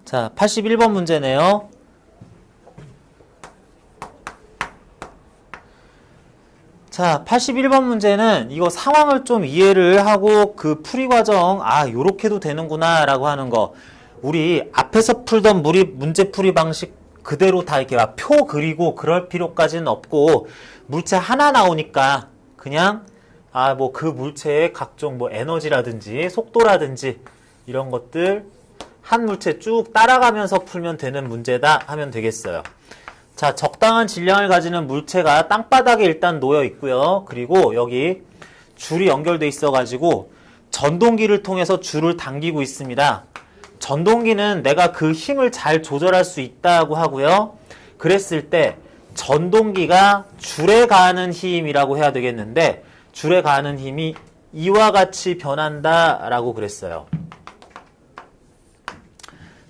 자, 81번 문제네요. 자, 81번 문제는 이거 상황을 좀 이해를 하고 그 풀이 과정, 요렇게도 되는구나 라고 하는 거. 우리 앞에서 풀던 문제 풀이 방식 그대로 다 이렇게 표 그리고 그럴 필요까지는 없고, 물체 하나 나오니까 그냥 뭐 그 물체의 각종 뭐 에너지라든지 속도라든지 이런 것들 한 물체 쭉 따라가면서 풀면 되는 문제다 하면 되겠어요. 자, 적당한 질량을 가지는 물체가 땅바닥에 일단 놓여 있고요. 그리고 여기 줄이 연결돼 있어가지고 전동기를 통해서 줄을 당기고 있습니다. 전동기는 내가 그 힘을 잘 조절할 수 있다고 하고요. 그랬을 때 전동기가 줄에 가하는 힘이라고 해야 되겠는데, 줄에 가하는 힘이 이와 같이 변한다라고 그랬어요.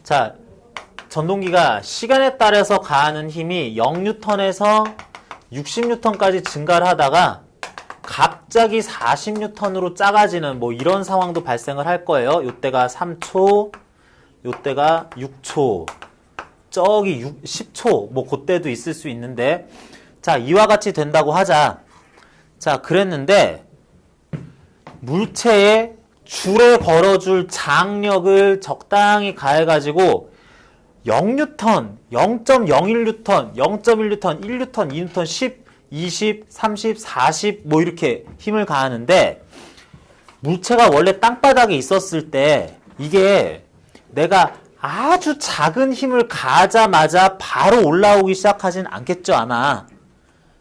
자, 전동기가 시간에 따라서 가하는 힘이 0N에서 60N까지 증가를 하다가 갑자기 40N으로 작아지는 뭐 이런 상황도 발생을 할 거예요. 요때가 3초, 요때가 6초, 저기 10초, 뭐 그때도 있을 수 있는데, 자, 이와 같이 된다고 하자. 자, 그랬는데 물체에 줄에 걸어줄 장력을 적당히 가해가지고 0N, 0.01N, 0.1N, 1N, 2N, 10, 20, 30, 40 뭐 이렇게 힘을 가하는데, 물체가 원래 땅바닥에 있었을 때 이게 내가 아주 작은 힘을 가하자마자 바로 올라오기 시작하진 않겠죠, 아마.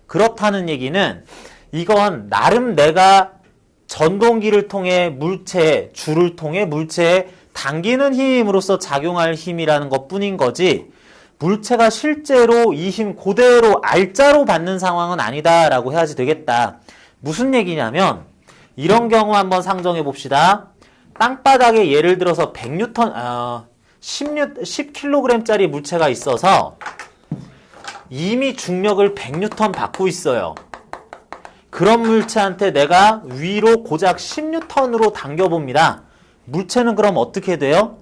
그렇다는 얘기는 이건 나름 내가 전동기를 통해 줄을 통해 물체에 당기는 힘으로써 작용할 힘이라는 것 뿐인 거지, 물체가 실제로 이 힘 그대로 알짜로 받는 상황은 아니다라고 해야지 되겠다. 무슨 얘기냐면, 이런 경우 한번 상정해 봅시다. 땅바닥에 예를 들어서 10kg짜리 물체가 있어서 이미 중력을 100N 받고 있어요. 그런 물체한테 내가 위로 고작 10N으로 당겨봅니다. 물체는 그럼 어떻게 돼요?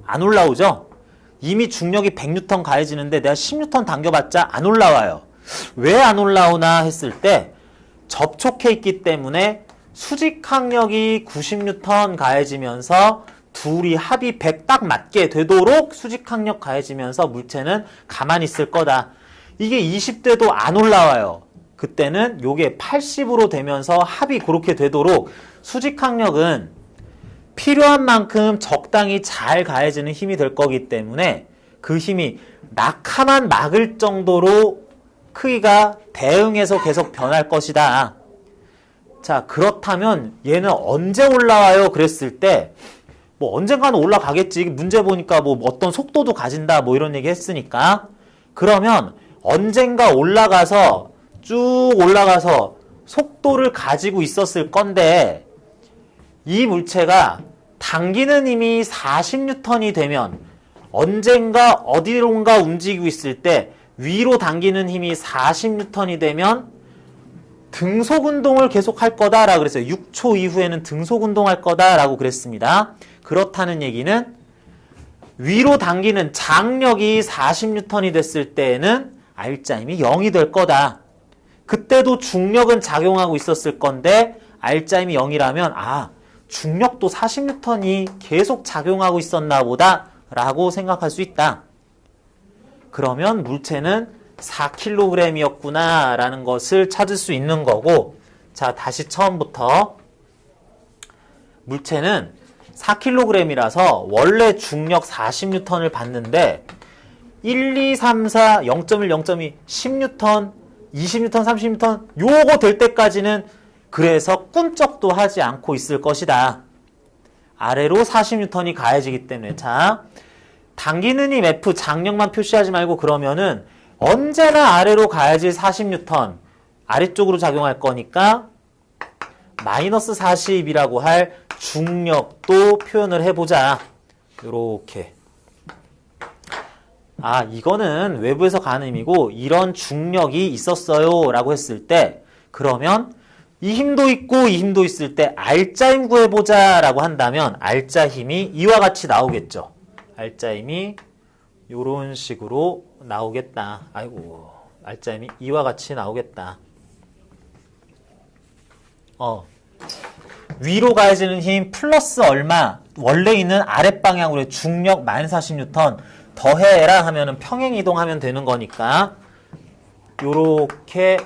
안 올라오죠? 이미 중력이 100N 가해지는데 내가 10N 당겨봤자 안 올라와요. 왜 안 올라오나 했을 때 접촉해 있기 때문에 수직항력이 90N 가해지면서 둘이 합이 100 딱 맞게 되도록 수직항력 가해지면서 물체는 가만히 있을 거다. 이게 20대도 안 올라와요. 그때는 요게 80으로 되면서 합이 그렇게 되도록 수직항력은 필요한 만큼 적당히 잘 가해지는 힘이 될 거기 때문에 그 힘이 낙하만 막을 정도로 크기가 대응해서 계속 변할 것이다. 자, 그렇다면 얘는 언제 올라와요? 그랬을 때 뭐 언젠가는 올라가겠지. 문제 보니까 뭐 어떤 속도도 가진다 뭐 이런 얘기 했으니까, 그러면 언젠가 올라가서 쭉 올라가서 속도를 가지고 있었을 건데, 이 물체가 당기는 힘이 40N이 되면 언젠가 어디론가 움직이고 있을 때 위로 당기는 힘이 40N이 되면 등속 운동을 계속 할 거다라고 그랬어요. 6초 이후에는 등속 운동할 거다라고 그랬습니다. 그렇다는 얘기는 위로 당기는 장력이 40N이 됐을 때에는 알짜힘이 0이 될 거다. 그때도 중력은 작용하고 있었을 건데 알짜힘이 0이라면 중력도 40N이 계속 작용하고 있었나 보다 라고 생각할 수 있다. 그러면 물체는 4kg이었구나 라는 것을 찾을 수 있는 거고, 자, 다시 처음부터 물체는 4kg이라서 원래 중력 40N을 받는데 1, 2, 3, 4, 0.1, 0.2, 10N, 20N, 30N 요거 될 때까지는 그래서 꿈쩍도 하지 않고 있을 것이다. 아래로 40N이 가해지기 때문에. 자, 당기는 힘 F 장력만 표시하지 말고 그러면은 언제나 아래로 가해질 40N 아래쪽으로 작용할 거니까 마이너스 40이라고 할 중력도 표현을 해보자. 요렇게. 이거는 외부에서 가는 힘이고 이런 중력이 있었어요 라고 했을 때, 그러면 이 힘도 있고 이 힘도 있을 때 알짜 힘 구해보자 라고 한다면 알짜 힘이 이와 같이 나오겠죠. 알짜임이 요런 식으로 나오겠다. 아이고, 알짜임이 이와 같이 나오겠다. 위로 가해지는 힘 플러스 얼마, 원래 있는 아랫방향으로 중력 -40N 더해라 하면은 평행 이동하면 되는 거니까 요렇게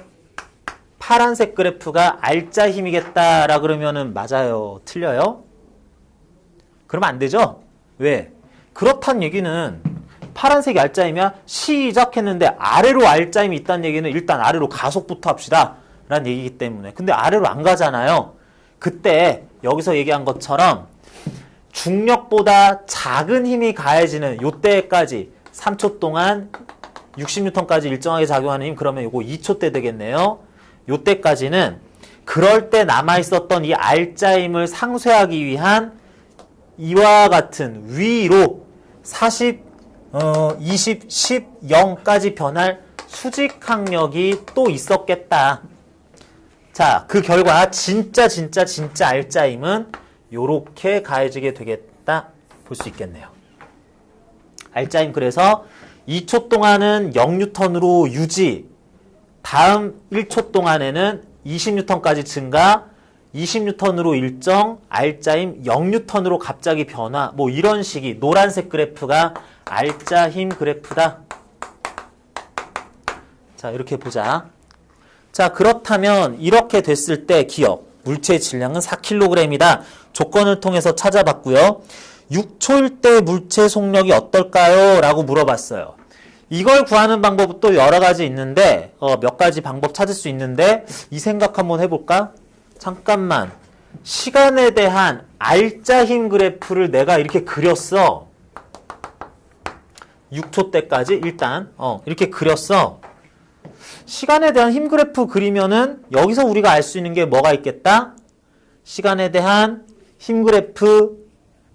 파란색 그래프가 알짜 힘이겠다라 그러면은 맞아요? 틀려요? 그러면 안 되죠? 왜? 그렇단 얘기는 파란색이 알짜이면 시작했는데 아래로 알짜임이 있다는 얘기는 일단 아래로 가속부터 합시다 라는 얘기이기 때문에. 근데 아래로 안 가잖아요. 그때 여기서 얘기한 것처럼 중력보다 작은 힘이 가해지는 요때까지 3초 동안 60N까지 일정하게 작용하는 힘, 그러면 이거 2초 때 되겠네요. 요때까지는 그럴 때 남아있었던 이 알짜임을 상쇄하기 위한 이와 같은 위로 40, 20, 10, 0까지 변할 수직항력이 또 있었겠다. 자, 그 결과 진짜 알짜임은 요렇게 가해지게 되겠다 볼 수 있겠네요. 알짜임 그래서 2초 동안은 0N으로 유지, 다음 1초 동안에는 20N까지 증가, 20N으로 일정, 알짜임 0N으로 갑자기 변화, 뭐 이런 식이 노란색 그래프가 알짜힘 그래프다. 자, 이렇게 보자. 자, 그렇다면 이렇게 됐을 때 기억, 물체의 질량은 4kg이다. 조건을 통해서 찾아봤고요. 6초일 때 물체 속력이 어떨까요? 라고 물어봤어요. 이걸 구하는 방법은 또 여러 가지 있는데 몇 가지 방법 찾을 수 있는데 이 생각 한번 해볼까? 잠깐만. 시간에 대한 알짜힘 그래프를 내가 이렇게 그렸어. 6초 때까지 일단 이렇게 그렸어. 시간에 대한 힘 그래프 그리면은 여기서 우리가 알 수 있는 게 뭐가 있겠다? 시간에 대한 힘 그래프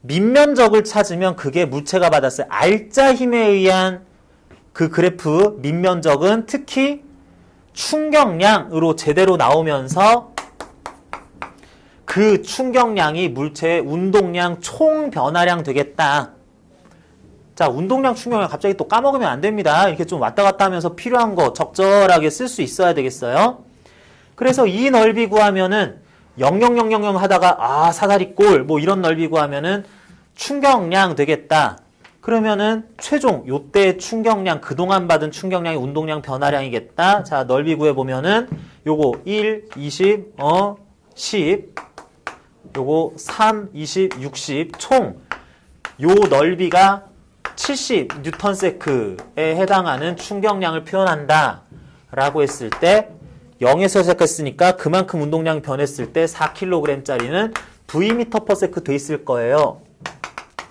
밑면적을 찾으면 그게 물체가 받았어요. 알짜 힘에 의한 그 그래프 밑면적은 특히 충격량으로 제대로 나오면서 그 충격량이 물체의 운동량 총 변화량 되겠다. 자, 운동량 충격량 갑자기 또 까먹으면 안 됩니다. 이렇게 좀 왔다 갔다 하면서 필요한 거 적절하게 쓸 수 있어야 되겠어요. 그래서 이 넓이 구하면은 00000 하다가 사다리꼴 뭐 이런 넓이 구하면은 충격량 되겠다. 그러면은 최종 요때 충격량, 그동안 받은 충격량이 운동량 변화량이겠다. 자, 넓이 구해보면은 요거 1, 20, 10, 요거 3, 20, 60 총 요 넓이가 70N에 해당하는 충격량을 표현한다 라고 했을 때 0에서 시작했으니까 그만큼 운동량이 변했을 때 4kg짜리는 Vm/s 돼 있을 거예요.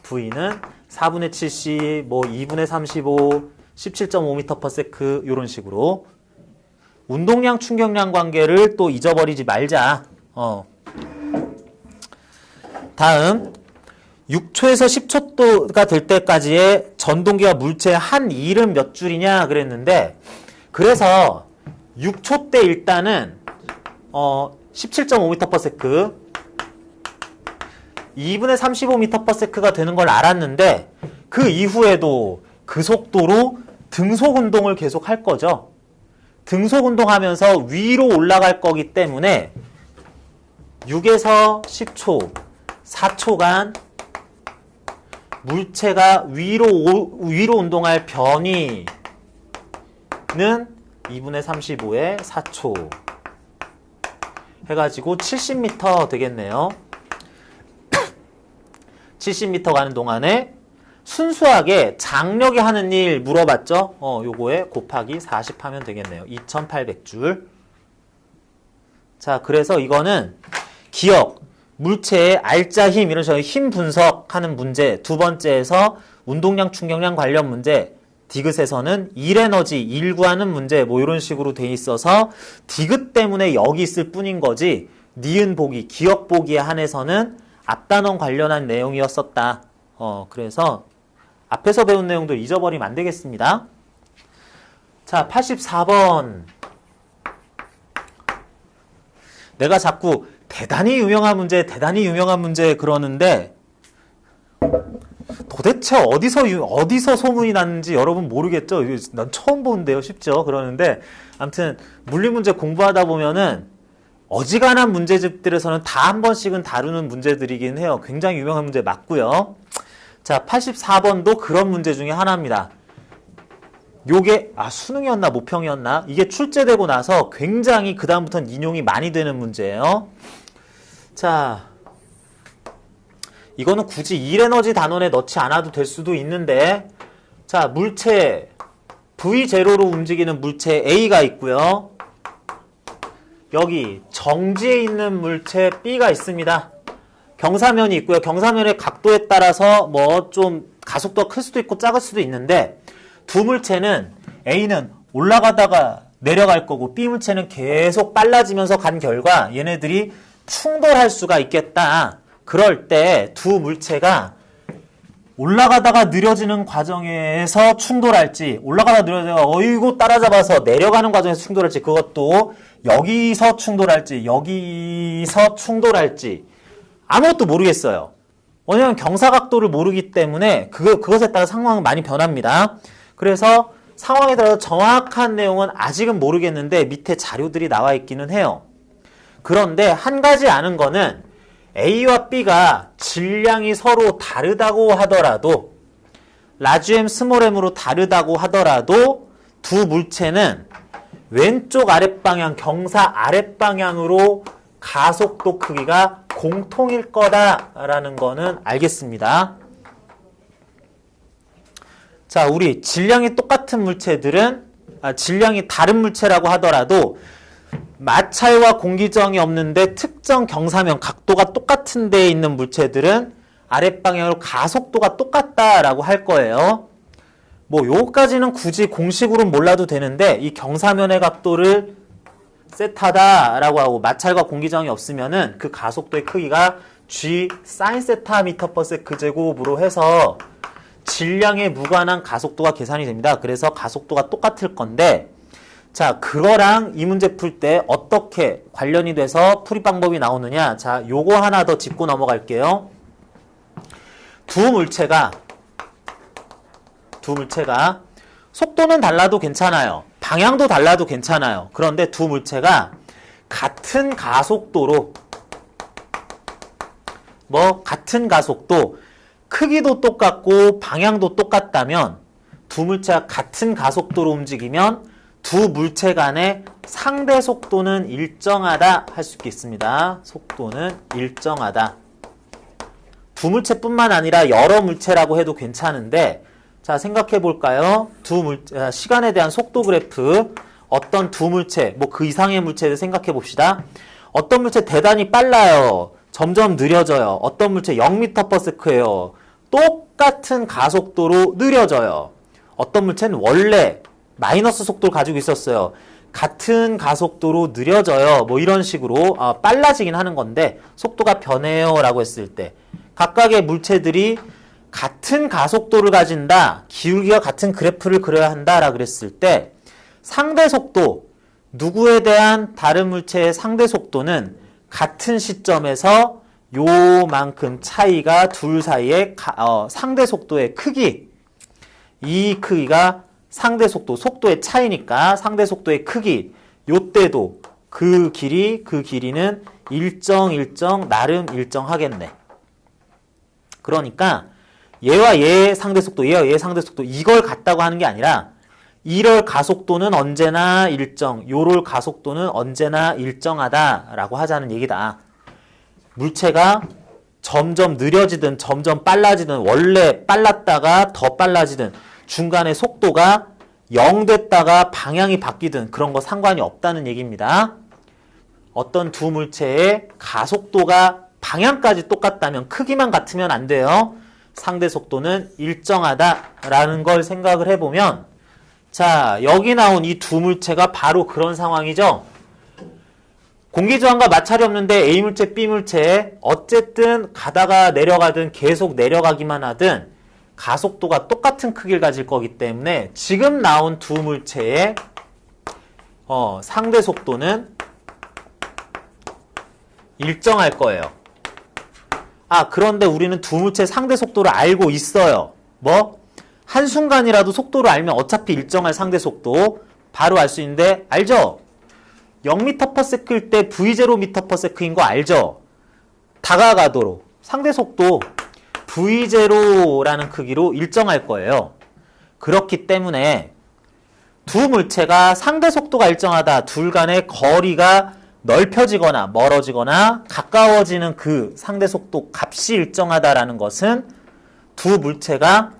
V는 4분의 70, 뭐 2분의 35, 17.5m/s 이런 식으로 운동량 충격량 관계를 또 잊어버리지 말자. 다음 6초에서 10초가 될 때까지의 전동기와 물체의 한 일은 몇 줄이냐 그랬는데 그래서 6초 때 일단은 17.5m/s 2분의 35m/s가 되는 걸 알았는데 그 이후에도 그 속도로 등속 운동을 계속 할 거죠. 등속 운동하면서 위로 올라갈 거기 때문에 6에서 10초, 4초간 물체가 위로 운동할 변이는 2분의 35에 4초 해가지고 70m 되겠네요. 70m 가는 동안에 순수하게 장력이 하는 일 물어봤죠? 요거에 곱하기 40 하면 되겠네요. 2800줄. 자, 그래서 이거는 기억, 물체의 알짜 힘, 이런 식으로 힘 분석하는 문제, 두 번째에서 운동량, 충격량 관련 문제, 디귿에서는 일에너지, 일 구하는 문제, 뭐 이런 식으로 돼 있어서 디귿 때문에 여기 있을 뿐인 거지, 니은 보기, 기억 보기에 한해서는 앞단원 관련한 내용이었었다. 그래서 앞에서 배운 내용도 잊어버리면 안 되겠습니다. 자, 84번. 내가 자꾸 대단히 유명한 문제 그러는데 도대체 어디서 소문이 났는지 여러분 모르겠죠? 난 처음 보는데요. 쉽죠? 그러는데 아무튼 물리 문제 공부하다 보면은 어지간한 문제집들에서는 다 한 번씩은 다루는 문제들이긴 해요. 굉장히 유명한 문제 맞고요. 자, 84번도 그런 문제 중에 하나입니다. 요게 수능이었나 모평이었나? 이게 출제되고 나서 굉장히 그다음부터는 인용이 많이 되는 문제예요. 자, 이거는 굳이 1에너지 단원에 넣지 않아도 될 수도 있는데, 자, 물체 V0로 움직이는 물체 A가 있고요. 여기 정지에 있는 물체 B가 있습니다. 경사면이 있고요. 경사면의 각도에 따라서 뭐 좀 가속도가 클 수도 있고 작을 수도 있는데, 두 물체는 A는 올라가다가 내려갈 거고 B 물체는 계속 빨라지면서 간 결과 얘네들이 충돌할 수가 있겠다. 그럴 때 두 물체가 올라가다가 느려지는 과정에서 충돌할지, 올라가다 느려다가 어이구 따라잡아서 내려가는 과정에서 충돌할지, 그것도 여기서 충돌할지 여기서 충돌할지 아무것도 모르겠어요. 왜냐하면 경사각도를 모르기 때문에 그것에 따라 상황은 많이 변합니다. 그래서 상황에 따라서 정확한 내용은 아직은 모르겠는데 밑에 자료들이 나와 있기는 해요. 그런데 한 가지 아는 거는 A와 B가 질량이 서로 다르다고 하더라도, 라지 m, 스몰 m으로 다르다고 하더라도 두 물체는 왼쪽 아랫방향, 경사 아랫방향으로 가속도 크기가 공통일 거다라는 거는 알겠습니다. 자, 우리 질량이 똑같은 물체들은, 질량이 다른 물체라고 하더라도 마찰과 공기저항이 없는데 특정 경사면, 각도가 똑같은 데에 있는 물체들은 아랫방향으로 가속도가 똑같다라고 할 거예요. 뭐 요거까지는 굳이 공식으로는 몰라도 되는데, 이 경사면의 각도를 세타다라고 하고 마찰과 공기저항이 없으면은 그 가속도의 크기가 G sin 세타 미터 퍼 세크 제곱으로 해서 질량에 무관한 가속도가 계산이 됩니다. 그래서 가속도가 똑같을 건데, 자, 그거랑 이 문제 풀 때 어떻게 관련이 돼서 풀이 방법이 나오느냐. 자, 요거 하나 더 짚고 넘어갈게요. 두 물체가 속도는 달라도 괜찮아요. 방향도 달라도 괜찮아요. 그런데 두 물체가 같은 가속도로, 같은 가속도, 크기도 똑같고 방향도 똑같다면, 두 물체가 같은 가속도로 움직이면 두 물체 간의 상대 속도는 일정하다 할 수 있겠습니다. 속도는 일정하다. 두 물체뿐만 아니라 여러 물체라고 해도 괜찮은데, 자, 생각해 볼까요? 시간에 대한 속도 그래프, 어떤 두 물체, 그 이상의 물체를 생각해 봅시다. 어떤 물체 대단히 빨라요. 점점 느려져요. 어떤 물체 0m/s예요. 똑같은 가속도로 느려져요. 어떤 물체는 원래 마이너스 속도를 가지고 있었어요. 같은 가속도로 느려져요. 이런 식으로 빨라지긴 하는 건데, 속도가 변해요 라고 했을 때 각각의 물체들이 같은 가속도를 가진다, 기울기가 같은 그래프를 그려야 한다라고 그랬을 때 상대 속도, 누구에 대한 다른 물체의 상대 속도는 같은 시점에서 요만큼 차이가 둘 사이의 상대 속도의 크기, 이 크기가 상대 속도, 속도의 차이니까 상대 속도의 크기, 요때도 그 길이는 나름 일정하겠네. 그러니까 얘와 얘의 상대 속도, 얘와 얘의 상대 속도, 이걸 같다고 하는 게 아니라 이럴 가속도는 언제나 일정, 요럴 가속도는 언제나 일정하다라고 하자는 얘기다. 물체가 점점 느려지든 점점 빨라지든, 원래 빨랐다가 더 빨라지든, 중간에 속도가 0 됐다가 방향이 바뀌든 그런 거 상관이 없다는 얘기입니다. 어떤 두 물체의 가속도가 방향까지 똑같다면, 크기만 같으면 안 돼요. 상대 속도는 일정하다라는 걸 생각을 해보면, 자, 여기 나온 이 두 물체가 바로 그런 상황이죠. 공기저항과 마찰이 없는데 A 물체, B 물체, 어쨌든 가다가 내려가든 계속 내려가기만 하든 가속도가 똑같은 크기를 가질 거기 때문에 지금 나온 두 물체의 상대 속도는 일정할 거예요. 그런데 우리는 두 물체의 상대 속도를 알고 있어요. 뭐? 한순간이라도 속도를 알면 어차피 일정할 상대 속도 바로 알 수 있는데, 알죠? 0m/s일 때 v0m/s인 거 알죠? 다가가도록 상대 속도 v0라는 크기로 일정할 거예요. 그렇기 때문에 두 물체가 상대 속도가 일정하다, 둘 간의 거리가 넓혀지거나 멀어지거나 가까워지는 그 상대 속도 값이 일정하다라는 것은 두 물체가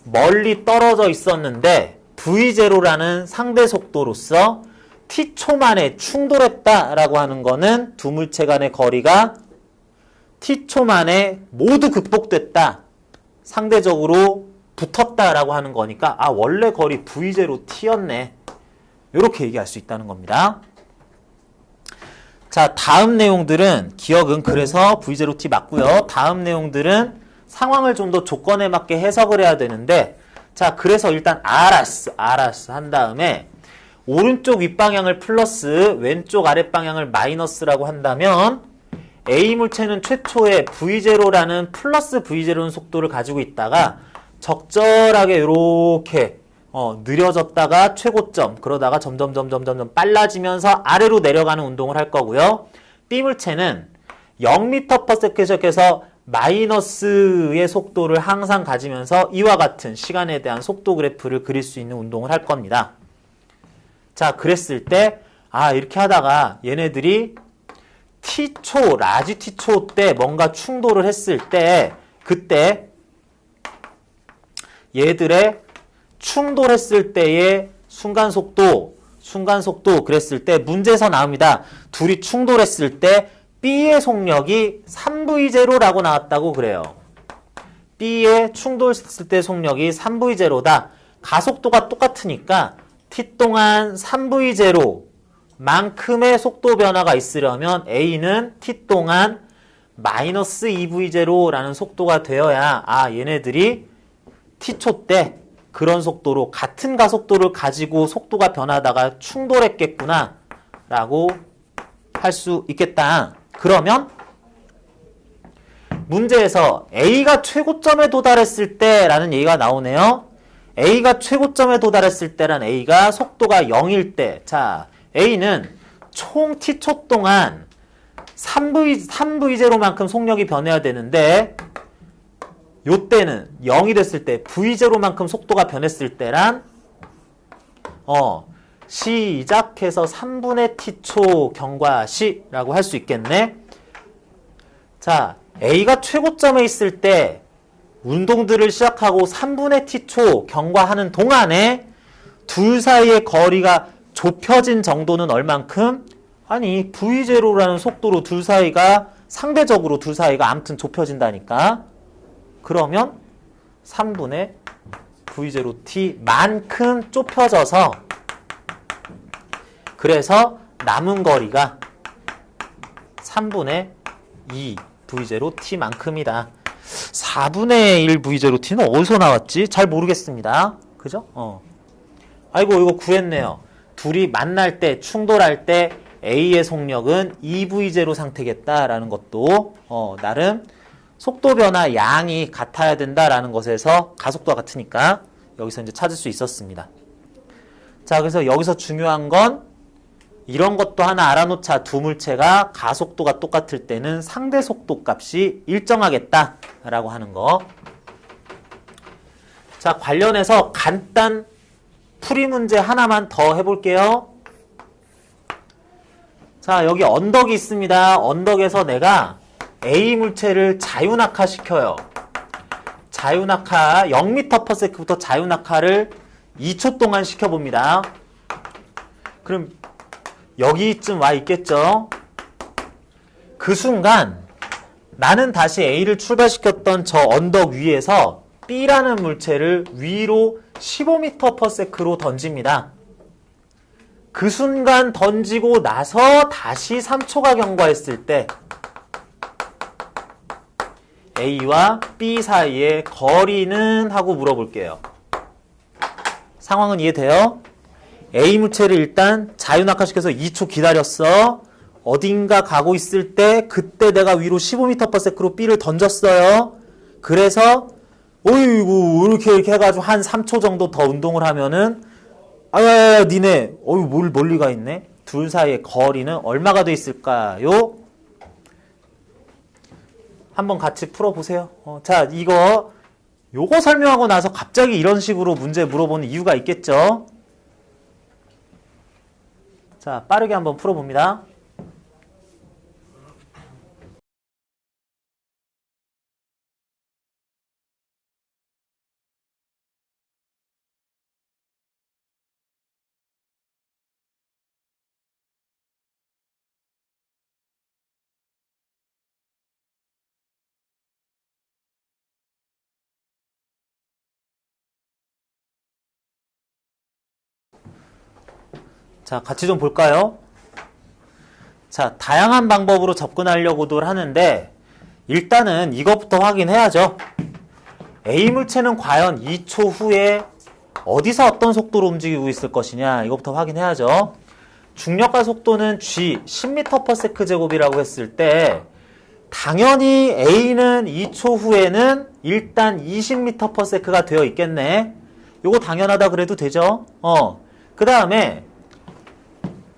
멀리 떨어져 있었는데 v0라는 상대 속도로서 t초 만에 충돌했다라고 하는 거는 두 물체 간의 거리가 t초 만에 모두 극복됐다, 상대적으로 붙었다라고 하는 거니까 원래 거리 v0t였네, 이렇게 얘기할 수 있다는 겁니다. 자, 다음 내용들은 기억은 그래서 v0t 맞고요. 다음 내용들은 상황을 좀 더 조건에 맞게 해석을 해야 되는데, 자, 그래서 일단 알았어 한 다음에 오른쪽 윗방향을 플러스 왼쪽 아랫방향을 마이너스라고 한다면 A 물체는 최초에 v0라는 플러스 v0는 속도를 가지고 있다가 적절하게 이렇게 느려졌다가 최고점, 그러다가 점점 빨라지면서 아래로 내려가는 운동을 할 거고요. B 물체는 0m/s에 시작해서 마이너스의 속도를 항상 가지면서 이와 같은 시간에 대한 속도 그래프를 그릴 수 있는 운동을 할 겁니다. 자, 그랬을 때 이렇게 하다가 얘네들이 t초, 라지 t초 때 뭔가 충돌을 했을 때, 그때 얘들의 충돌했을 때의 순간속도 그랬을 때 문제에서 나옵니다. 둘이 충돌했을 때 B의 속력이 3v0라고 나왔다고 그래요. B의 충돌했을 때 속력이 3v0다. 가속도가 똑같으니까 t 동안 3v0 만큼의 속도 변화가 있으려면 A는 t 동안 마이너스 2v0라는 속도가 되어야 얘네들이 t초 때 그런 속도로 같은 가속도를 가지고 속도가 변하다가 충돌했겠구나 라고 할 수 있겠다. 그러면 문제에서 A가 최고점에 도달했을 때라는 얘기가 나오네요. A가 최고점에 도달했을 때란 A가 속도가 0일 때, 자, A는 총 t초 동안 3v0만큼 속력이 변해야 되는데 요때는 0이 됐을 때 v0만큼 속도가 변했을 때란 시작해서 3분의 t초 경과시라고 할 수 있겠네. 자, A가 최고점에 있을 때 운동들을 시작하고 3분의 t초 경과하는 동안에 둘 사이의 거리가 좁혀진 정도는 얼만큼? 아니, v0라는 속도로 둘 사이가 상대적으로 둘 사이가 아무튼 좁혀진다니까. 그러면 3분의 v0t만큼 좁혀져서 그래서 남은 거리가 3분의 2 v0t만큼이다. 4분의 1 v0t는 어디서 나왔지? 잘 모르겠습니다. 그죠? 아이고, 이거 구했네요. 둘이 만날 때, 충돌할 때 A의 속력은 2v0 상태겠다라는 것도 나름 속도 변화 양이 같아야 된다라는 것에서 가속도가 같으니까 여기서 이제 찾을 수 있었습니다. 자, 그래서 여기서 중요한 건 이런 것도 하나 알아놓자. 두 물체가 가속도가 똑같을 때는 상대 속도 값이 일정하겠다라고 하는 거. 자, 관련해서 간단 풀이 문제 하나만 더 해볼게요. 자, 여기 언덕이 있습니다. 언덕에서 내가 A 물체를 자유낙하 시켜요. 자유낙하 0m/s부터 자유낙하를 2초 동안 시켜봅니다. 그럼 여기쯤 와 있겠죠? 그 순간 나는 다시 A를 출발시켰던 저 언덕 위에서 B라는 물체를 위로 15m/s로 던집니다. 그 순간 던지고 나서 다시 3초가 경과했을 때 A와 B 사이의 거리는 하고 물어볼게요. 상황은 이해돼요? A 물체를 일단 자유낙하시켜서 2초 기다렸어. 어딘가 가고 있을 때 그때 내가 위로 15m/s로 B를 던졌어요. 그래서 어이구 이렇게 해가지고 한 3초 정도 더 운동을 하면은 아야야야 니네 뭘 멀리 가 있네. 둘 사이의 거리는 얼마가 돼 있을까요? 한번 같이 풀어보세요. 자, 요거 설명하고 나서 갑자기 이런 식으로 문제 물어보는 이유가 있겠죠? 자, 빠르게 한번 풀어봅니다. 자, 같이 좀 볼까요? 자, 다양한 방법으로 접근하려고도 하는데 일단은 이것부터 확인해야죠. A 물체는 과연 2초 후에 어디서 어떤 속도로 움직이고 있을 것이냐 이것부터 확인해야죠. 중력과 속도는 g 10m/s 제곱이라고 했을 때 당연히 A는 2초 후에는 일단 20m/s가 되어 있겠네. 요거 당연하다 그래도 되죠. 그 다음에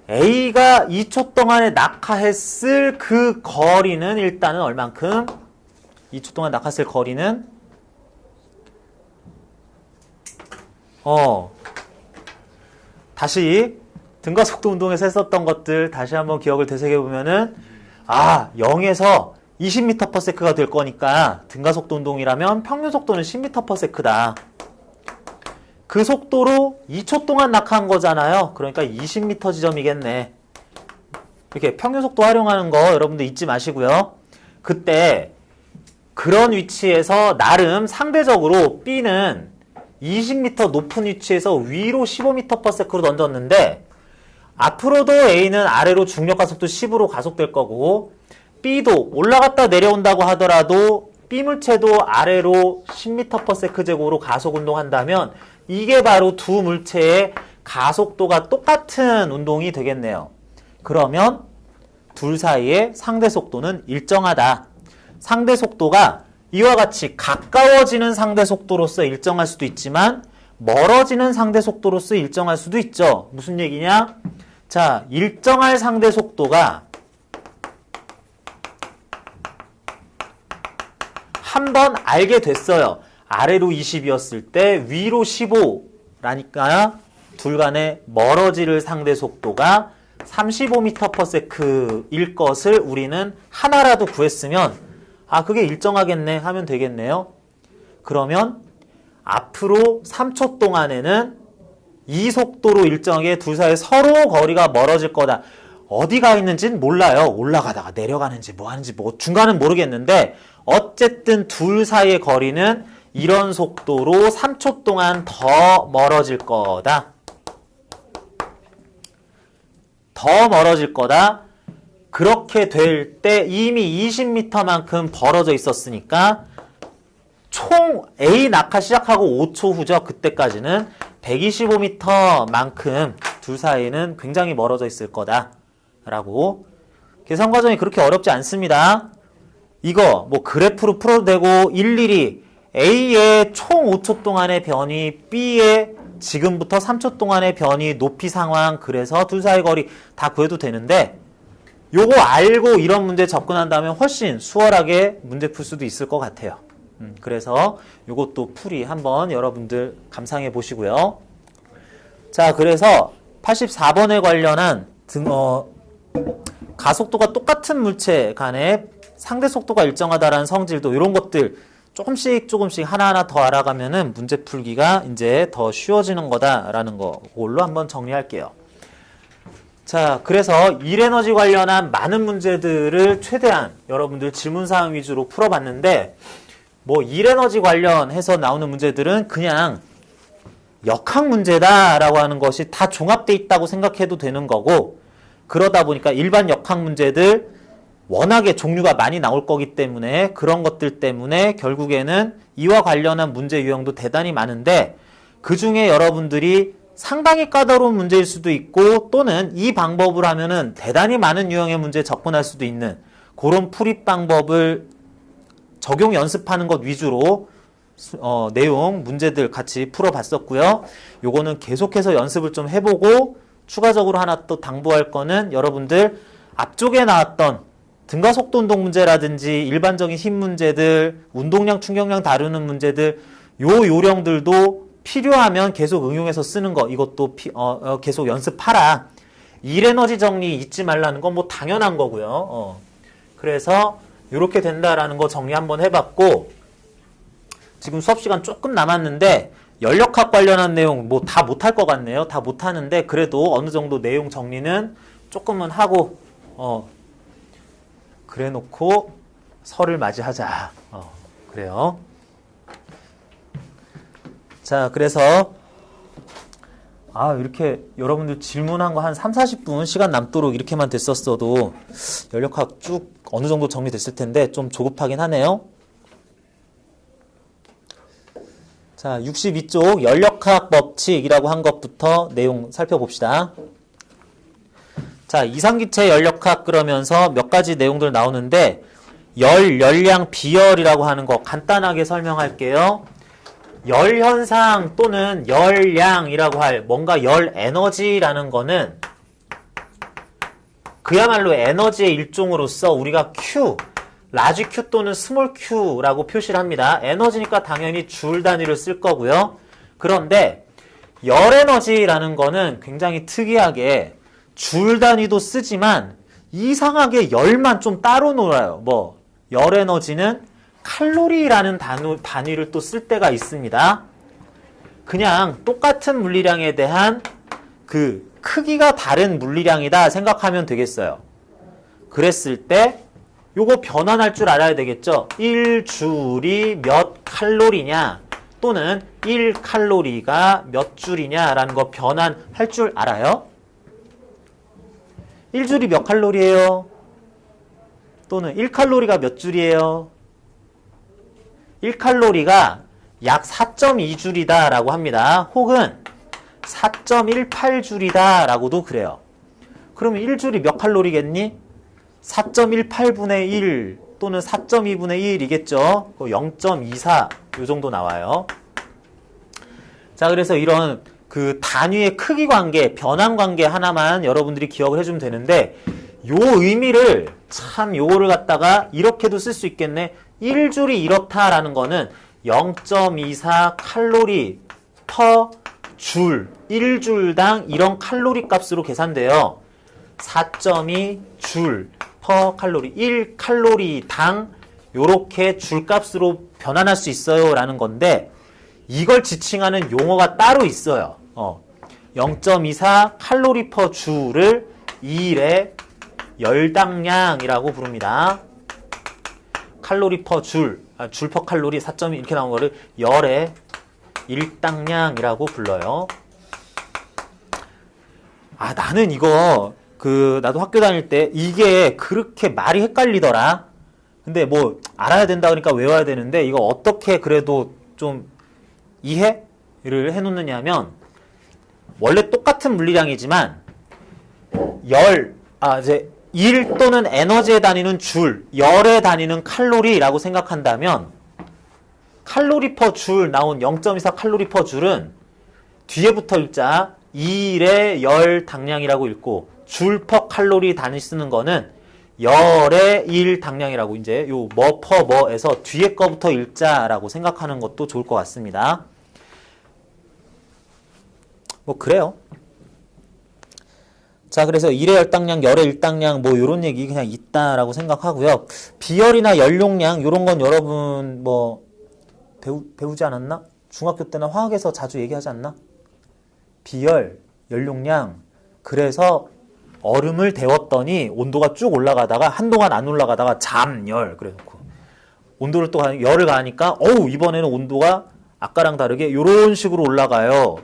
A가 2초 동안에 낙하했을 그 거리는 일단은 얼만큼? 2초 동안 낙하했을 거리는 다시 등가속도 운동에서 했었던 것들 다시 한번 기억을 되새겨 보면은 0에서 20m/s가 될 거니까 등가속도 운동이라면 평균 속도는 10m/s다. 그 속도로 2초 동안 낙하한 거잖아요. 그러니까 20m 지점이겠네. 이렇게 평균 속도 활용하는 거 여러분들 잊지 마시고요. 그때 그런 위치에서 나름 상대적으로 B는 20m 높은 위치에서 위로 15m/s로 던졌는데 앞으로도 A는 아래로 중력과 속도 10으로 가속될 거고 B도 올라갔다 내려온다고 하더라도 B 물체도 아래로 10m/s 제곱으로 가속 운동한다면 이게 바로 두 물체의 가속도가 똑같은 운동이 되겠네요. 그러면 둘 사이의 상대 속도는 일정하다. 상대 속도가 이와 같이 가까워지는 상대 속도로서 일정할 수도 있지만 멀어지는 상대 속도로서 일정할 수도 있죠. 무슨 얘기냐? 자, 일정할 상대 속도가 한번 알게 됐어요. 아래로 20이었을 때 위로 15라니까 둘 간의 멀어질 상대 속도가 35m/s일 것을 우리는 하나라도 구했으면 그게 일정하겠네 하면 되겠네요. 그러면 앞으로 3초 동안에는 이 속도로 일정하게 둘 사이 서로 거리가 멀어질 거다. 어디 가 있는지는 몰라요. 올라가다가 내려가는지 뭐 하는지 중간은 모르겠는데 어쨌든 둘 사이의 거리는 이런 속도로 3초 동안 더 멀어질 거다. 더 멀어질 거다. 그렇게 될 때 이미 20m만큼 벌어져 있었으니까 총 A 낙하 시작하고 5초 후죠. 그때까지는 125m만큼 둘 사이는 굉장히 멀어져 있을 거다. 라고. 계산 과정이 그렇게 어렵지 않습니다. 이거 그래프로 풀어도 되고 일일이 A의 총 5초 동안의 변이, B의 지금부터 3초 동안의 변이, 높이 상황, 그래서 둘 사이 거리 다 구해도 되는데 요거 알고 이런 문제 접근한다면 훨씬 수월하게 문제 풀 수도 있을 것 같아요. 그래서 요것도 풀이 한번 여러분들 감상해 보시고요. 자, 그래서 84번에 관련한 가속도가 똑같은 물체 간의 상대 속도가 일정하다라는 성질도 이런 것들 조금씩 하나하나 더 알아가면은 문제 풀기가 이제 더 쉬워지는 거다라는 거 그걸로 한번 정리할게요. 자, 그래서 일에너지 관련한 많은 문제들을 최대한 여러분들 질문사항 위주로 풀어봤는데 일에너지 관련해서 나오는 문제들은 그냥 역학 문제다라고 하는 것이 다 종합되어 있다고 생각해도 되는 거고 그러다 보니까 일반 역학 문제들 워낙에 종류가 많이 나올 거기 때문에 그런 것들 때문에 결국에는 이와 관련한 문제 유형도 대단히 많은데 그 중에 여러분들이 상당히 까다로운 문제일 수도 있고 또는 이 방법을 하면은 대단히 많은 유형의 문제에 접근할 수도 있는 그런 풀이 방법을 적용 연습하는 것 위주로 내용 문제들 같이 풀어봤었고요. 요거는 계속해서 연습을 좀 해보고 추가적으로 하나 또 당부할 거는 여러분들 앞쪽에 나왔던 등가속도 운동 문제라든지 일반적인 힘 문제들, 운동량, 충격량 다루는 문제들 요 요령들도 필요하면 계속 응용해서 쓰는 거 이것도 계속 연습하라. 일에너지 정리 잊지 말라는 건 뭐 당연한 거고요. 그래서 이렇게 된다라는 거 정리 한번 해봤고 지금 수업 시간 조금 남았는데 연력학 관련한 내용 뭐 다 못할 것 같네요. 다 못하는데 그래도 어느 정도 내용 정리는 조금은 하고 그래 놓고 설을 맞이하자. 그래요. 자, 그래서 이렇게 여러분들 질문한 거 한 3, 40분 시간 남도록 이렇게만 됐었어도 연력학 쭉 어느 정도 정리됐을 텐데 좀 조급하긴 하네요. 자, 62쪽 연력학 법칙이라고 한 것부터 내용 살펴봅시다. 자, 이상기체 연력학 그러면서 몇 가지 내용들 나오는데 열량, 비열이라고 하는 거 간단하게 설명할게요. 열 현상 또는 열량이라고 할 뭔가 열 에너지라는 거는 그야말로 에너지의 일종으로서 우리가 Q, 라지 Q 또는 스몰 Q라고 표시를 합니다. 에너지니까 당연히 줄 단위를 쓸 거고요. 그런데 열 에너지라는 거는 굉장히 특이하게 줄 단위도 쓰지만 이상하게 열만 좀 따로 놀아요. 열 에너지는 칼로리라는 단위를 또 쓸 때가 있습니다. 그냥 똑같은 물리량에 대한 그 크기가 다른 물리량이다 생각하면 되겠어요. 그랬을 때 요거 변환할 줄 알아야 되겠죠. 1줄이 몇 칼로리냐 또는 1칼로리가 몇 줄이냐라는 거 변환할 줄 알아요? 1줄이 몇 칼로리예요? 또는 1칼로리가 몇 줄이에요? 1칼로리가 약 4.2줄이다 라고 합니다. 혹은 4.18줄이다 라고도 그래요. 그러면 1줄이 몇 칼로리겠니? 4.18분의 1 또는 4.2분의 1이겠죠. 0.24 요 정도 나와요. 자, 그래서 이런 그 단위의 크기 관계, 변환 관계 하나만 여러분들이 기억을 해주면 되는데 요 의미를 참 요거를 갖다가 이렇게도 쓸 수 있겠네. 1줄이 이렇다라는 거는 0.24 칼로리 퍼 줄, 1줄당 이런 칼로리 값으로 계산돼요. 4.2 줄 퍼 칼로리, 1칼로리당 요렇게 줄 값으로 변환할 수 있어요 라는 건데 이걸 지칭하는 용어가 따로 있어요. 0.24 칼로리 퍼 줄을 2일의 열당량이라고 부릅니다. 칼로리 퍼 줄, 줄 퍼 칼로리 4.2 이렇게 나온 거를 열의 일당량이라고 불러요. 나는 이거 나도 학교 다닐 때 이게 그렇게 말이 헷갈리더라. 근데 뭐 알아야 된다 그러니까 외워야 되는데 이거 어떻게 그래도 좀 이해를 해놓느냐 하면 원래 똑같은 물리량이지만 이제 일 또는 에너지의 단위는 줄, 열의 단위는 칼로리라고 생각한다면 칼로리 퍼 줄 나온 0.24 칼로리 퍼 줄은 뒤에 붙어 읽자 2일의 열 당량이라고 읽고 줄 퍼 칼로리 단위 쓰는 거는 열의 1 당량이라고 이제 요 뭐 퍼 뭐에서 뒤에 거부터 읽자라고 생각하는 것도 좋을 것 같습니다. 뭐 그래요. 자, 그래서 1의 열당량, 열의 일당량 뭐 요런 얘기 그냥 있다라고 생각하고요. 비열이나 연용량 요런 건 여러분 뭐 배우지 않았나? 중학교 때나 화학에서 자주 얘기하지 않나? 비열, 연용량. 그래서 얼음을 데웠더니 온도가 쭉 올라가다가 한동안 안 올라가다가 잠열 그래놓고 온도를 또 열을 가하니까 이번에는 온도가 아까랑 다르게 요런 식으로 올라가요.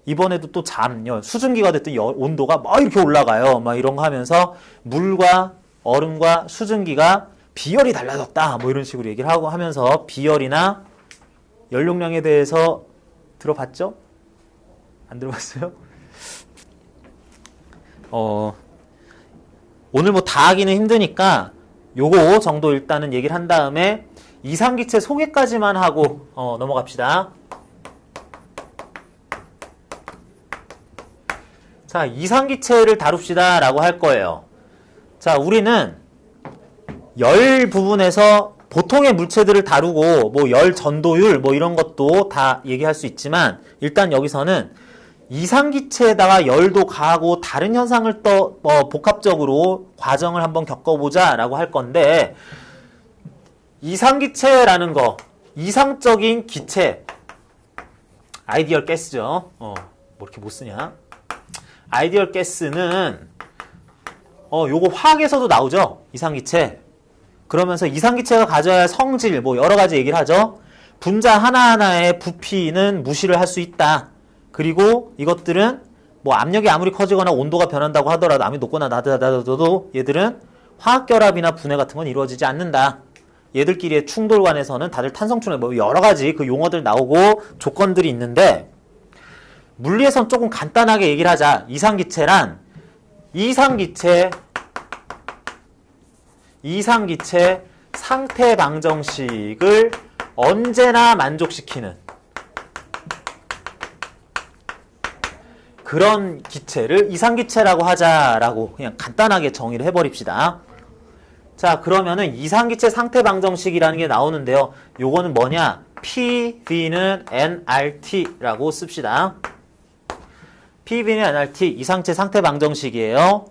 이번에도 또 잠열 수증기가 됐더니 온도가 막 이렇게 올라가요. 막 이런 거 하면서 물과 얼음과 수증기가 비열이 달라졌다. 뭐 이런 식으로 얘기를 하고 하면서 비열이나 연용량에 대해서 들어봤죠? 안 들어봤어요? 오늘 뭐 다 하기는 힘드니까 요거 정도 일단은 얘기를 한 다음에 이상기체 소개까지만 하고 넘어갑시다. 자, 이상기체를 다룹시다 라고 할 거예요. 자, 우리는 열 부분에서 보통의 물체들을 다루고 뭐 열 전도율 뭐 이런 것도 다 얘기할 수 있지만 일단 여기서는 이상기체에다가 열도 가하고 다른 현상을 또 복합적으로 과정을 한번 겪어보자 라고 할 건데, 이상기체라는 거, 이상적인 기체, 아이디얼 가스죠. 뭐 이렇게 못 쓰냐? 아이디얼 가스는 요거 화학에서도 나오죠. 이상기체. 그러면서 이상기체가 가져야 할 성질 뭐 여러 가지 얘기를 하죠. 분자 하나하나의 부피는 무시를 할 수 있다. 그리고 이것들은 뭐 압력이 아무리 커지거나 온도가 변한다고 하더라도 압력이 높거나 낮아도 얘들은 화학결합이나 분해 같은 건 이루어지지 않는다. 얘들끼리의 충돌 관해서는 다들 탄성충돌 뭐 여러 가지 그 용어들 나오고 조건들이 있는데, 물리에선 조금 간단하게 얘기를 하자. 이상기체란 이상기체 상태 방정식을 언제나 만족시키는 그런 기체를 이상기체라고 하자라고 그냥 간단하게 정의를 해버립시다. 자, 그러면은 이상기체 상태 방정식이라는 게 나오는데요. 요거는 뭐냐? PV는 nRT라고 씁시다. PV는 nRT, 이상기체 상태 방정식이에요.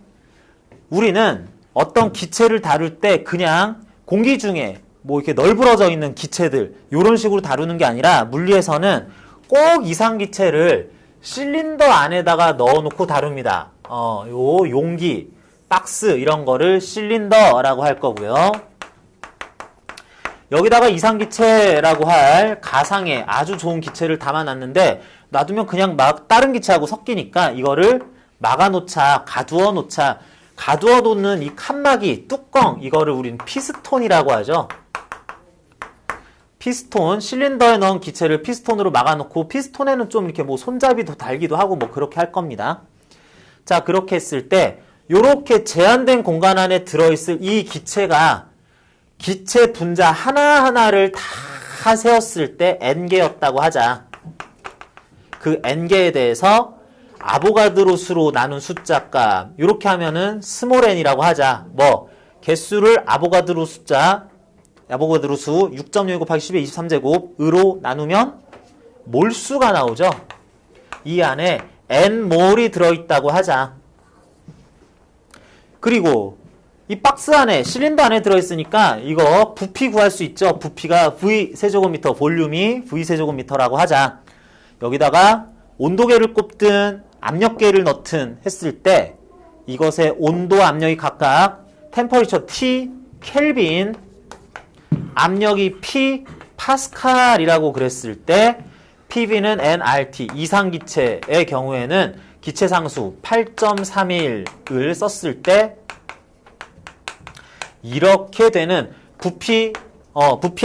우리는 어떤 기체를 다룰 때 그냥 공기 중에 뭐 이렇게 널브러져 있는 기체들 이런 식으로 다루는 게 아니라, 물리에서는 꼭 이상기체를 실린더 안에다가 넣어놓고 다룹니다. 요 용기, 박스 이런 거를 실린더라고 할 거고요. 여기다가 이상기체라고 할 가상의 아주 좋은 기체를 담아놨는데 놔두면 그냥 막 다른 기체하고 섞이니까 이거를 막아놓자, 가두어놓자. 가두어놓는 이 칸막이, 뚜껑, 이거를 우리는 피스톤이라고 하죠. 피스톤, 실린더에 넣은 기체를 피스톤으로 막아놓고, 피스톤에는 좀 이렇게 뭐 손잡이도 달기도 하고 뭐 그렇게 할 겁니다. 자, 그렇게 했을 때 요렇게 제한된 공간 안에 들어있을 이 기체가 기체 분자 하나하나를 다 세었을 때 n개였다고 하자. 그 n개에 대해서 아보가드로 수로 나눈 숫자값, 이렇게 하면은 스몰 n이라고 하자. 뭐 개수를 아보가드로 수 6.6 곱하기 10의 23제곱으로 나누면 몰수가 나오죠. 이 안에 n몰이 들어있다고 하자. 그리고 이 박스 안에, 실린더 안에 들어있으니까 이거 부피 구할 수 있죠. 부피가 V 세제곱미터, 볼륨이 V세제곱미터라고 하자. 여기다가 온도계를 꼽든 압력계를 넣든 했을 때 이것의 온도, 압력이 각각 템퍼리처 T, 켈빈, 압력이 P, 파스칼이라고 그랬을 때 PV는 nRT, 이상기체의 경우에는 기체상수 8.31을 썼을 때 이렇게 되는 부피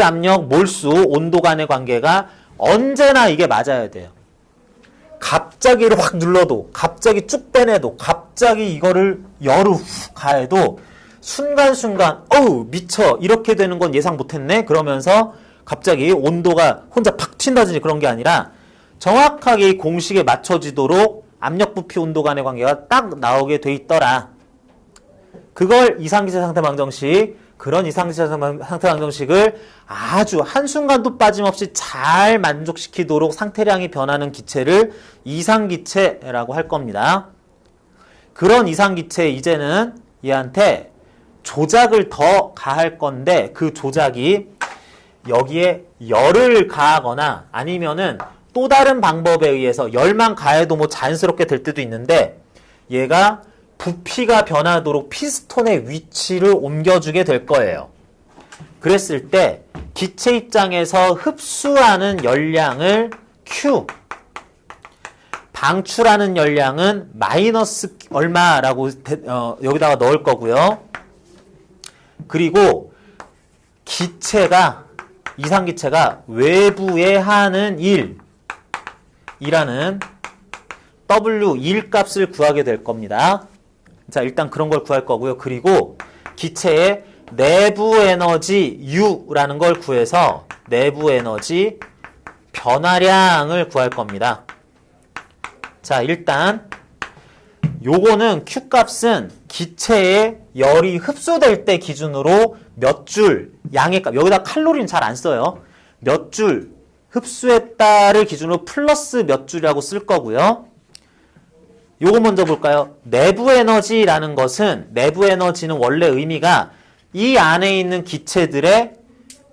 압력, 몰수, 온도 간의 관계가 언제나 이게 맞아야 돼요. 갑자기를 확 눌러도, 갑자기 쭉 빼내도, 갑자기 이거를 열을 훅 가해도 순간순간 어우 미쳐 이렇게 되는 건 예상 못했네 그러면서 갑자기 온도가 혼자 팍 튄다든지 그런 게 아니라 정확하게 이 공식에 맞춰지도록 압력, 부피, 온도 간의 관계가 딱 나오게 돼 있더라. 그걸 이상기체 상태 방정식, 그런 이상기체 상태 방정식을 아주 한순간도 빠짐없이 잘 만족시키도록 상태량이 변하는 기체를 이상기체라고 할 겁니다. 그런 이상기체 이제는 얘한테 조작을 더 가할 건데, 그 조작이 여기에 열을 가하거나 아니면은 또 다른 방법에 의해서 열만 가해도 뭐 자연스럽게 될 때도 있는데, 얘가 부피가 변하도록 피스톤의 위치를 옮겨주게 될 거예요. 그랬을 때 기체 입장에서 흡수하는 열량을 Q, 방출하는 열량은 마이너스 얼마라고 여기다가 넣을 거고요. 그리고 이상기체가 외부에 하는 일이라는 W 1값을 구하게 될 겁니다. 자, 일단 그런 걸 구할 거고요. 그리고 기체의 내부 에너지 U라는 걸 구해서 내부 에너지 변화량을 구할 겁니다. 자, 일단 요거는 Q값은 기체에 열이 흡수될 때 기준으로 몇 줄 양의 값, 여기다 칼로리는 잘 안 써요. 몇 줄 흡수했다를 기준으로 플러스 몇 줄이라고 쓸 거고요. 요거 먼저 볼까요? 내부 에너지라는 것은, 내부 에너지는 원래 의미가 이 안에 있는 기체들의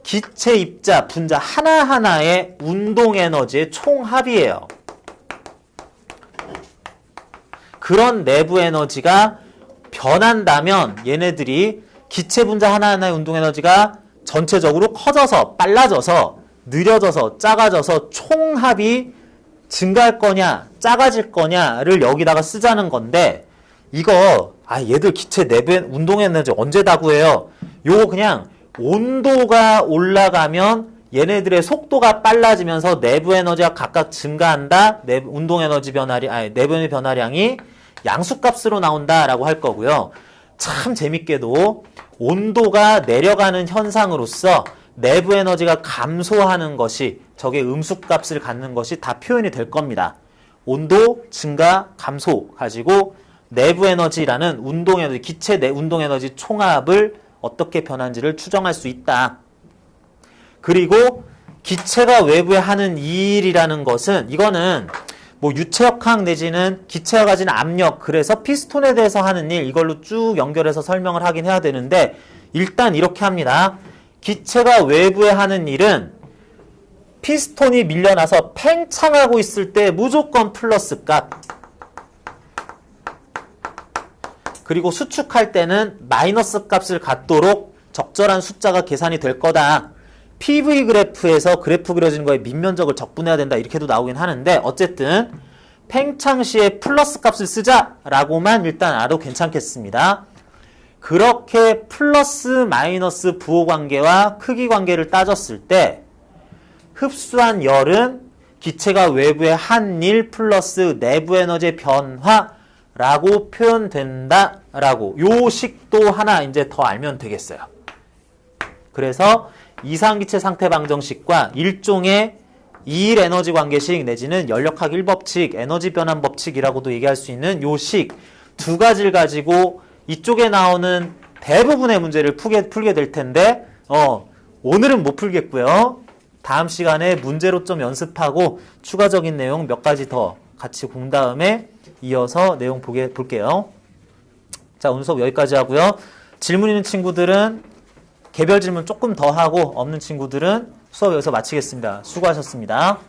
기체 입자, 분자 하나하나의 운동 에너지의 총합이에요. 그런 내부 에너지가 변한다면 얘네들이 기체 분자 하나하나의 운동 에너지가 전체적으로 커져서 빨라져서 느려져서 작아져서 총합이 증가할 거냐 작아질 거냐를 여기다가 쓰자는 건데, 이거 얘들 기체 내부 운동 에너지 언제 다 구해요? 요거 그냥 온도가 올라가면 얘네들의 속도가 빨라지면서 내부 에너지가 각각 증가한다. 운동 에너지 변화량, 내부 에너지 변화량이 양수값으로 나온다라고 할 거고요. 참 재밌게도 온도가 내려가는 현상으로서 내부 에너지가 감소하는 것이, 저게 음수값을 갖는 것이 다 표현이 될 겁니다. 온도 증가, 감소 가지고 내부 에너지라는 운동 에너지, 기체 내 운동 에너지 총합을 어떻게 변한지를 추정할 수 있다. 그리고 기체가 외부에 하는 일이라는 것은, 이거는 뭐 유체역학 내지는 기체가 가진 압력, 그래서 피스톤에 대해서 하는 일, 이걸로 쭉 연결해서 설명을 하긴 해야 되는데, 일단 이렇게 합니다. 기체가 외부에 하는 일은 피스톤이 밀려나서 팽창하고 있을 때 무조건 플러스 값, 그리고 수축할 때는 마이너스 값을 갖도록 적절한 숫자가 계산이 될 거다. PV 그래프에서 그래프 그려지는 거에 밑면적을 적분해야 된다, 이렇게도 나오긴 하는데, 어쨌든 팽창 시에 플러스 값을 쓰자라고만 일단 알아도 괜찮겠습니다. 그렇게 플러스 마이너스 부호 관계와 크기 관계를 따졌을 때 흡수한 열은 기체가 외부에 한 일 플러스 내부 에너지의 변화라고 표현된다라고, 요 식도 하나 이제 더 알면 되겠어요. 그래서 이상기체 상태 방정식과 일종의 이일 에너지 관계식 내지는 연력학 1법칙, 에너지 변환 법칙이라고도 얘기할 수 있는 요 식 두 가지를 가지고 이쪽에 나오는 대부분의 문제를 풀게 될 텐데, 오늘은 못 풀겠고요. 다음 시간에 문제로 좀 연습하고 추가적인 내용 몇 가지 더 같이 본 다음에 이어서 내용 볼게요. 자, 오늘 수업 여기까지 하고요. 질문 있는 친구들은 개별 질문 조금 더 하고, 없는 친구들은 수업 여기서 마치겠습니다. 수고하셨습니다.